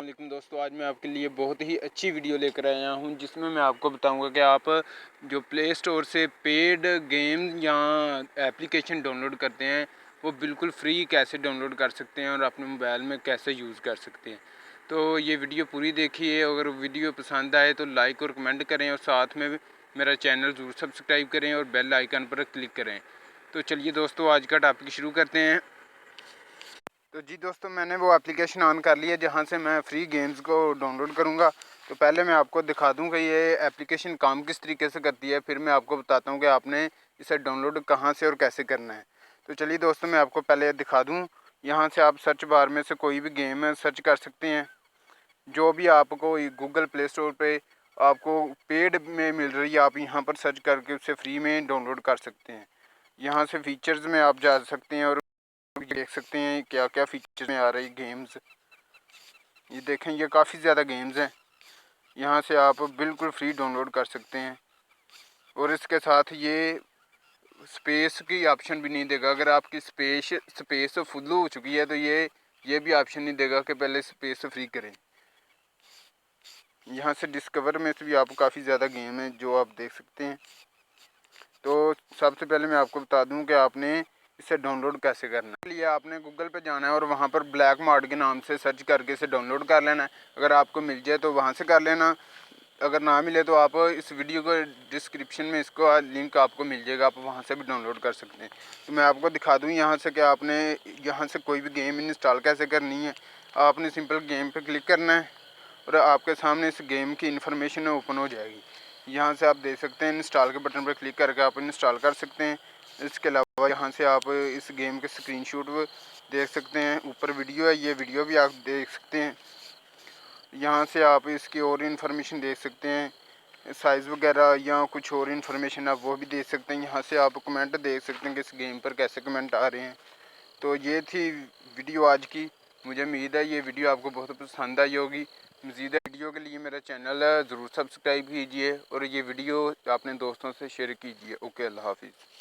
वालेकुम दोस्तों, आज मैं आपके लिए बहुत ही अच्छी वीडियो लेकर आया हूं जिसमें मैं आपको बताऊंगा कि आप जो प्ले स्टोर से पेड गेम या एप्लीकेशन डाउनलोड करते हैं वो बिल्कुल फ्री कैसे डाउनलोड कर सकते हैं और अपने मोबाइल में कैसे यूज़ कर सकते हैं। तो ये वीडियो पूरी देखिए। अगर वीडियो पसंद आए तो लाइक और कमेंट करें और साथ में मेरा चैनल ज़रूर सब्सक्राइब करें और बेल आइकन पर क्लिक करें। तो चलिए दोस्तों, आज का टॉपिक शुरू करते हैं। तो जी दोस्तों, मैंने वो एप्लीकेशन ऑन कर लिया जहाँ से मैं फ्री गेम्स को डाउनलोड करूँगा। तो पहले मैं आपको दिखा दूँ कि ये एप्लीकेशन काम किस तरीके से करती है, फिर मैं आपको बताता हूँ कि आपने इसे डाउनलोड कहाँ से और कैसे करना है। तो चलिए दोस्तों, मैं आपको पहले दिखा दूँ। यहाँ से आप सर्च बार में से कोई भी गेम सर्च कर सकते हैं, जो भी आपको गूगल प्ले स्टोर पर आपको पेड में मिल रही है, आप यहाँ पर सर्च करके उसे फ्री में डाउनलोड कर सकते हैं। यहाँ से फीचर्स में आप जा सकते हैं और देख सकते हैं क्या क्या फीचर्स में आ रही गेम्स। ये देखें, ये काफ़ी ज़्यादा गेम्स हैं। यहाँ से आप बिल्कुल फ्री डाउनलोड कर सकते हैं और इसके साथ ये स्पेस की ऑप्शन भी नहीं देगा। अगर आपकी स्पेस फुल हो चुकी है तो ये भी ऑप्शन नहीं देगा कि पहले स्पेस फ्री करें। यहाँ से डिस्कवर में से भी आपको काफ़ी ज़्यादा गेम है जो आप देख सकते हैं। तो सबसे पहले मैं आपको बता दूं कि आपने इसे डाउनलोड कैसे करना है। लिए आपने गूगल पे जाना है और वहाँ पर ब्लैक मॉड के नाम से सर्च करके इसे डाउनलोड कर लेना है। अगर आपको मिल जाए तो वहाँ से कर लेना, अगर ना मिले तो आप इस वीडियो को डिस्क्रिप्शन में इसको लिंक आपको मिल जाएगा, आप वहाँ से भी डाउनलोड कर सकते हैं। तो मैं आपको दिखा दूँ यहाँ से कि आपने यहाँ से कोई भी गेम इंस्टॉल कैसे करनी है। आपने सिंपल गेम पर क्लिक करना है और आपके सामने इस गेम की इन्फॉर्मेशन ओपन हो जाएगी। यहाँ से आप देख सकते हैं इंस्टॉल के बटन पर क्लिक करके आप इंस्टॉल कर सकते हैं। इसके अलावा यहाँ से आप इस गेम के स्क्रीनशॉट देख सकते हैं। ऊपर वीडियो है, ये वीडियो भी आप देख सकते हैं। यहाँ से आप इसकी और इन्फॉर्मेशन देख सकते हैं, साइज़ वगैरह या कुछ और इन्फॉर्मेशन आप वो भी देख सकते हैं। यहाँ से आप कमेंट देख सकते हैं कि इस गेम पर कैसे कमेंट आ रहे हैं। तो ये थी वीडियो आज की। मुझे उम्मीद है ये वीडियो आपको बहुत पसंद आई होगी। मज़ीद वीडियो के लिए मेरा चैनल ज़रूर सब्सक्राइब कीजिए और ये वीडियो अपने दोस्तों से शेयर कीजिए। ओके, अल्लाह हाफिज़।